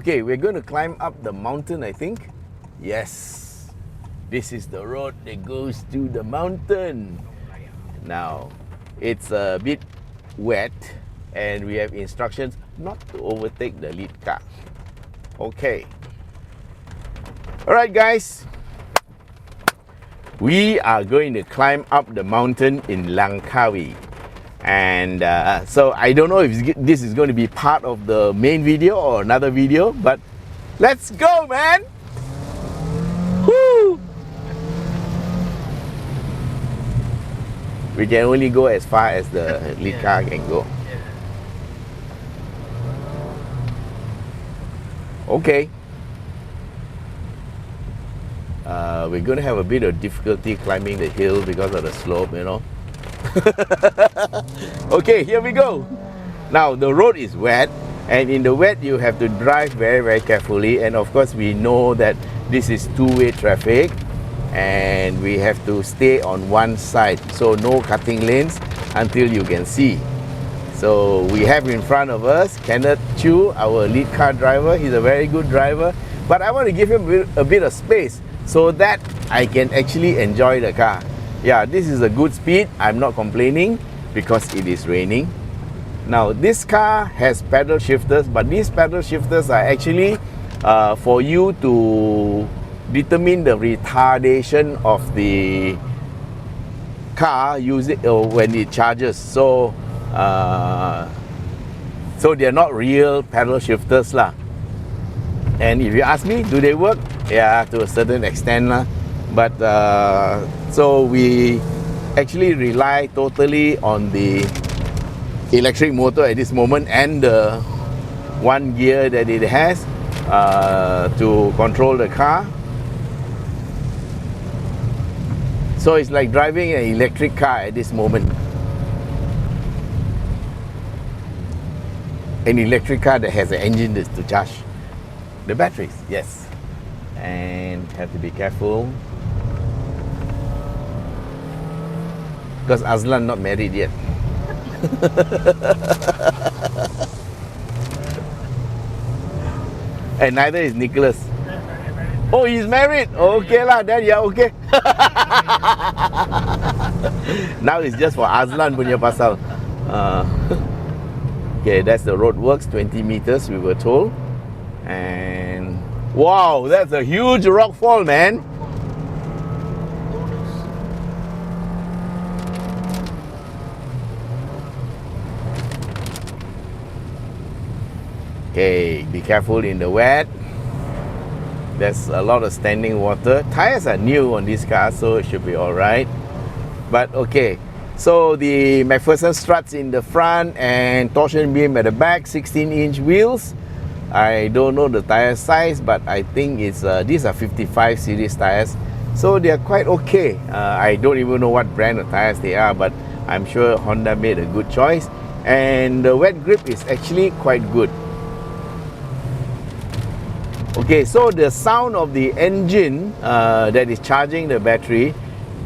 Okay, we're going to climb up the mountain, I think. Yes, this is the road that goes to the mountain. Now, it's a bit wet and we have instructions not to overtake the lead car. Okay. Alright guys, we are going to climb up the mountain in Langkawi. And so I don't know if this is going to be part of the main video or another video, but let's go, man! Woo! We can only go as far as the lead car can go. Okay. We're going to have a bit of difficulty climbing the hill because of the slope, you know. Okay, here we go. Now the road is wet, and in the wet you have to drive very, very carefully. And of course we know that this is two-way traffic and we have to stay on one side, so no cutting lanes until you can see. So we have in front of us Kenneth Chu, our lead car driver. He's a very good driver, but I want to give him a bit of space so that I can actually enjoy the car. Yeah, this is a good speed. I'm not complaining because it is raining. Now this car has paddle shifters, but these paddle shifters are actually for you to determine the retardation of the car when it charges. So they're not real paddle shifters lah. And if you ask me, do they work? Yeah, to a certain extent lah. But so we actually rely totally on the electric motor at this moment and the one gear that it has to control the car. So it's like driving an electric car at this moment. An electric car that has an engine to charge the batteries, yes. And have to be careful because Azlan not married yet. And neither is Nicholas. Oh, he's married? Okay lah, then yeah, okay. Now it's just for Azlan punya pasal. Okay, that's the roadworks, 20 meters we were told. And wow, that's a huge rock fall, man. Okay, be careful in the wet. There's a lot of standing water. Tires are new on this car, so it should be alright. But okay, so the McPherson struts in the front and torsion beam at the back, 16-inch wheels. I don't know the tire size, but I think it's these are 55 series tires, so they are quite okay. I don't even know what brand of tires they are, but I'm sure Honda made a good choice. And the wet grip is actually quite good. Okay, so the sound of the engine that is charging the battery,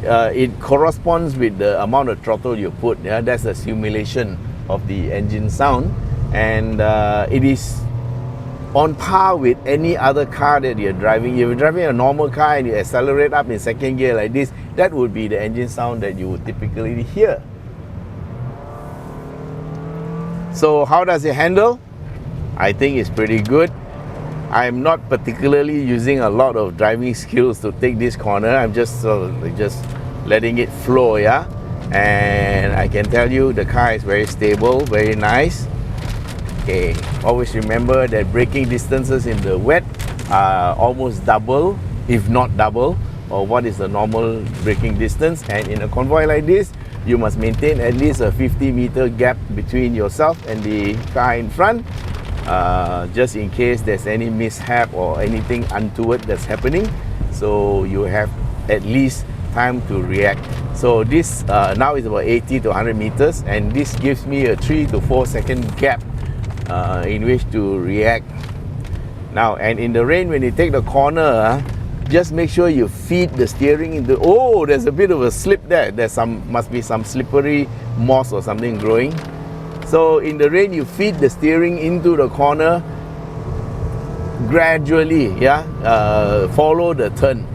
it corresponds with the amount of throttle you put. Yeah, that's a simulation of the engine sound, and it is on par with any other car that you're driving. If you're driving a normal car and you accelerate up in second gear like this, that would be the engine sound that you would typically hear. So how does it handle? I think it's pretty good. I'm not particularly using a lot of driving skills to take this corner. I'm just letting it flow, yeah. And I can tell you the car is very stable, very nice. Okay, always remember that braking distances in the wet are almost double, if not double, or what is the normal braking distance. And in a convoy like this, you must maintain at least a 50-meter gap between yourself and the car in front. Just in case there's any mishap or anything untoward that's happening, so you have at least time to react. So this now is about 80 to 100 meters, and this gives me a 3 to 4 second gap in which to react. Now, and in the rain, when you take the corner, just make sure you feed the steering into. Oh, there's a bit of a slip there. Must be some slippery moss or something growing. So in the rain, you feed the steering into the corner gradually, follow the turn.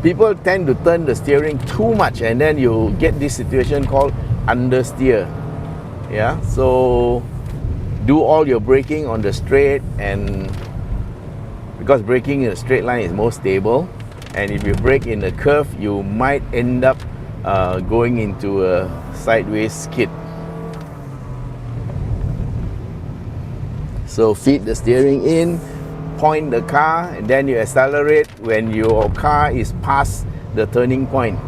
People tend to turn the steering too much, and then you get this situation called understeer. Yeah, so do all your braking on the straight, and because braking in a straight line is more stable, and if you brake in a curve, you might end up going into a sideways skid. So feed the steering in, point the car, and then you accelerate when your car is past the turning point.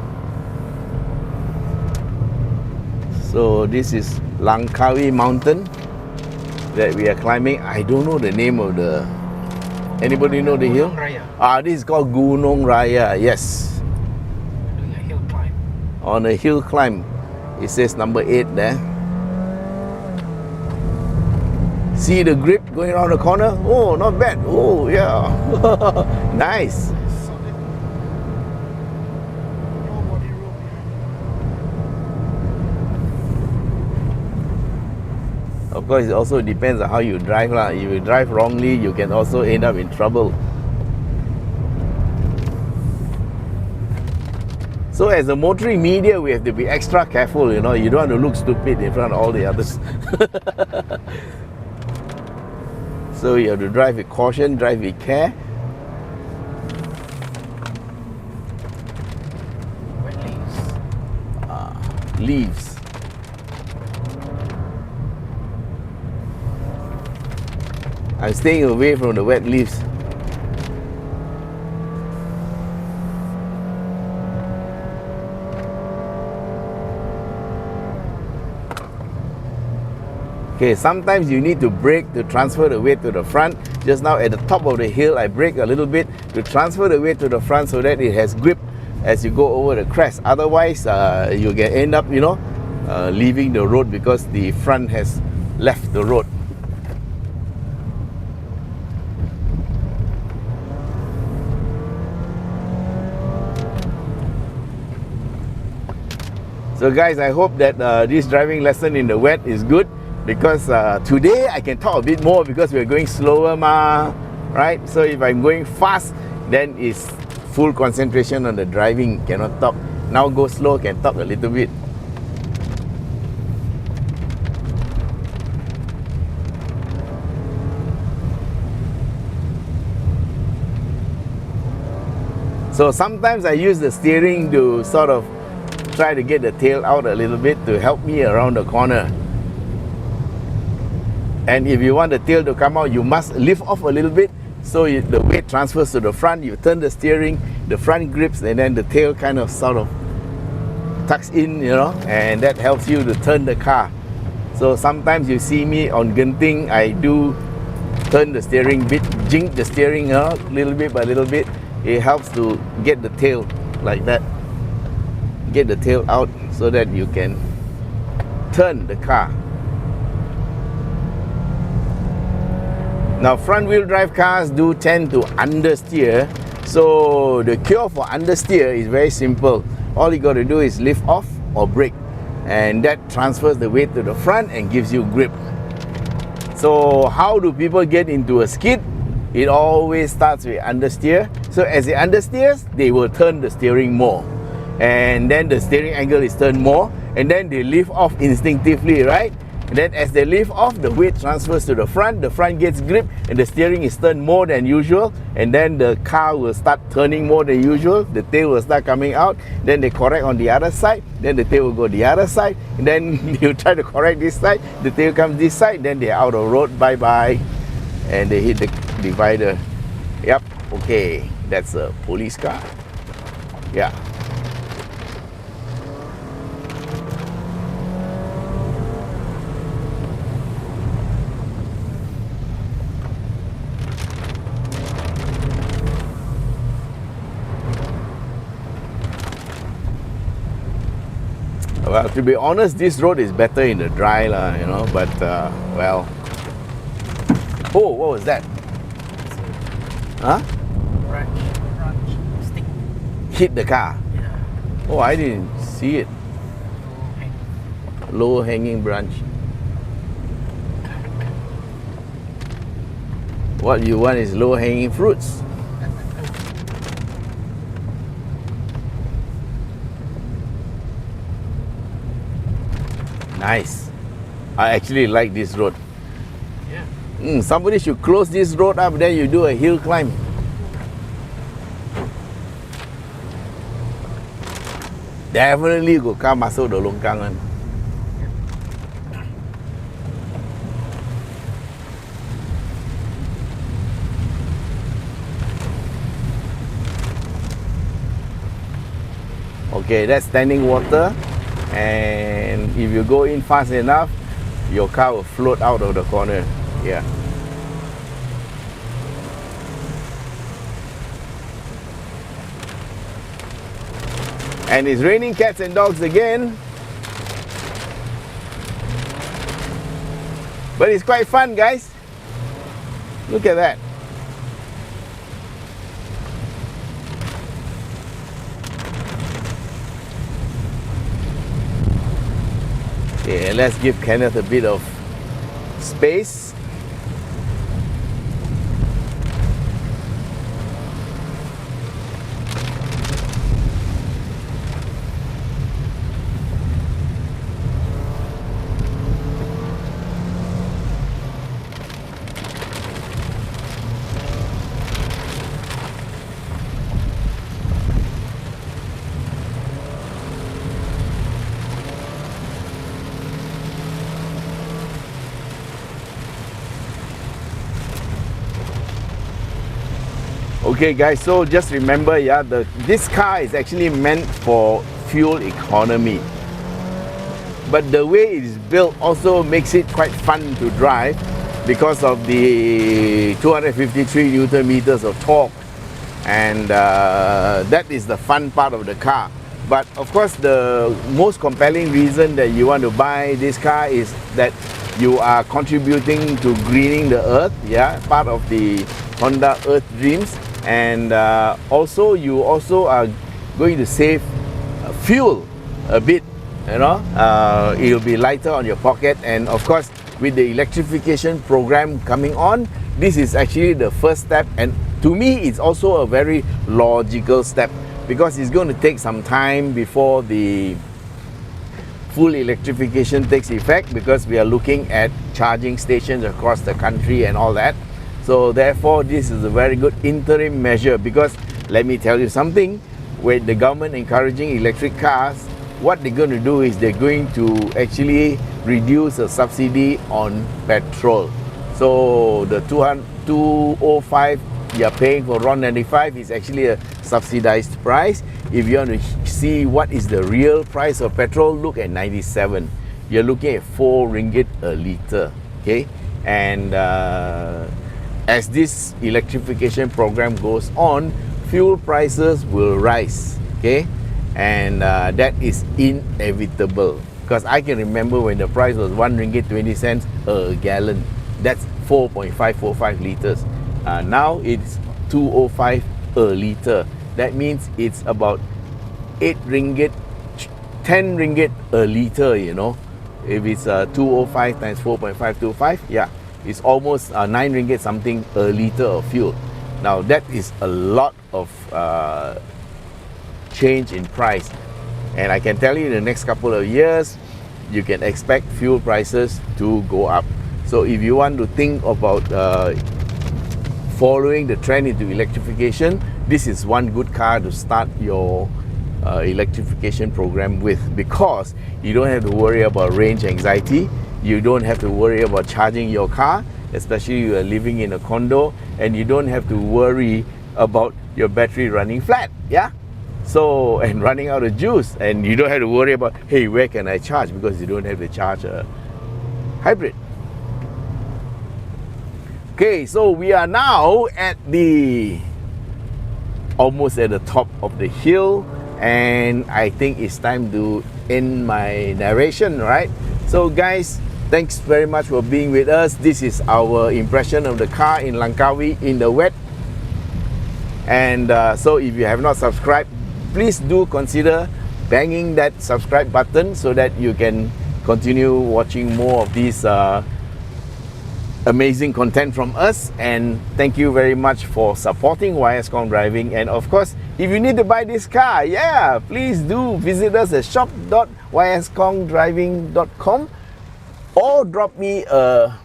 So this is Langkawi mountain that we are climbing. I don't know the name of the... Anybody know the hill? Gunung Raya. This is called Gunung Raya, yes. Doing a hill climb. On a hill climb. It says number 8 there. See the grip going around the corner? Oh, not bad. Oh, yeah. Nice. Solid. No body room. Of course, it also depends on how you drive lah. If you drive wrongly, you can also end up in trouble. So as a motoring media, we have to be extra careful, you know. You don't want to look stupid in front of all the others. So you have to drive with caution, drive with care. Wet leaves. Leaves. I'm staying away from the wet leaves. Okay, sometimes you need to brake to transfer the weight to the front. Just now at the top of the hill, I brake a little bit to transfer the weight to the front so that it has grip as you go over the crest. Otherwise, you can end up, leaving the road because the front has left the road. So guys, I hope that this driving lesson in the wet is good. Because today I can talk a bit more because we're going slower right? So if I'm going fast, then it's full concentration on the driving, cannot talk. Now go slow, can talk a little bit. So sometimes I use the steering to sort of try to get the tail out a little bit to help me around the corner. And if you want the tail to come out, you must lift off a little bit so the weight transfers to the front. You turn the steering, the front grips, and then the tail kind of sort of tucks in, and that helps you to turn the car. So sometimes you see me on Genting, I do turn the steering bit, jink the steering little bit by little bit. It helps to get the tail like that. Get the tail out so that you can turn the car. Now, front-wheel drive cars do tend to understeer. So the cure for understeer is very simple. All you got to do is lift off or brake, and that transfers the weight to the front and gives you grip. So how do people get into a skid? It always starts with understeer. So as it understeers, they will turn the steering more, and then the steering angle is turned more, and then they lift off instinctively, right? And then as they lift off, the weight transfers to the front gets grip, and the steering is turned more than usual, and then the car will start turning more than usual, the tail will start coming out, then they correct on the other side, then the tail will go the other side, and then you try to correct this side, the tail comes this side, then they're out of road, bye-bye, and they hit the divider. Yep, okay, that's a police car. Yeah. Well, to be honest, this road is better in the dry, but, well. Oh, what was that? Huh? Branch stick. Hit the car? Yeah. Oh, I didn't see it. Low hanging branch. What you want is low-hanging fruits. Nice. I actually like this road. Yeah. Somebody should close this road up, then you do a hill climb. Definitely go car masuk the longkang one. Okay, that's standing water, and if you go in fast enough, your car will float out of the corner. Yeah. And it's raining cats and dogs again. But it's quite fun, guys. Look at that. Okay, let's give Kenneth a bit of space. Okay guys, so just remember, yeah, this car is actually meant for fuel economy. But the way it is built also makes it quite fun to drive because of the 253 Newton meters of torque. And that is the fun part of the car. But of course, the most compelling reason that you want to buy this car is that you are contributing to greening the earth, yeah, part of the Honda Earth Dreams. And also you also are going to save fuel a bit, you know. It'll be lighter on your pocket, and of course with the electrification program coming on, this is actually the first step, and to me it's also a very logical step because it's going to take some time before the full electrification takes effect, because we are looking at charging stations across the country and all that. So therefore, this is a very good interim measure, because let me tell you something, with the government encouraging electric cars, what they're going to do is they're going to actually reduce the subsidy on petrol. So the 205 you're paying for RON 95 is actually a subsidized price. If you want to see what is the real price of petrol, look at 97. You're looking at 4 ringgit a litre, okay? And as this electrification program goes on, fuel prices will rise, okay? And that is inevitable, because I can remember when the price was 1 ringgit 20 cents a gallon. That's 4.545 liters. Now it's 205 a liter. That means it's about 8 ringgit, 10 ringgit a liter, you know. If it's 205 times 4.525, yeah, it's almost 9 ringgit something a liter of fuel. Now that is a lot of change in price, and I can tell you in the next couple of years you can expect fuel prices to go up. So if you want to think about following the trend into electrification, this is one good car to start your electrification program with, because you don't have to worry about range anxiety. You don't have to worry about charging your car, especially if you are living in a condo, and you don't have to worry about your battery running flat, yeah? So, and running out of juice, and you don't have to worry about, hey, where can I charge, because you don't have to charge a hybrid. Okay, so we are now at almost at the top of the hill, and I think it's time to end my narration, right? So guys, thanks very much for being with us. This is our impression of the car in Langkawi in the wet. And so if you have not subscribed, please do consider banging that subscribe button so that you can continue watching more of these amazing content from us, and thank you very much for supporting YS Khong Driving. And of course, if you need to buy this car, yeah, please do visit us at shop.yskhongdriving.com or drop me a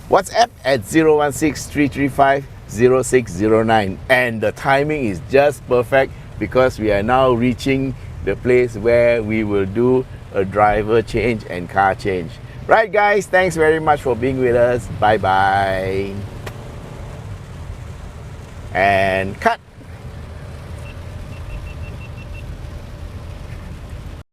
WhatsApp at 016-335-0609. And the timing is just perfect because we are now reaching the place where we will do a driver change and car change. Right guys, thanks very much for being with us. Bye bye. And cut.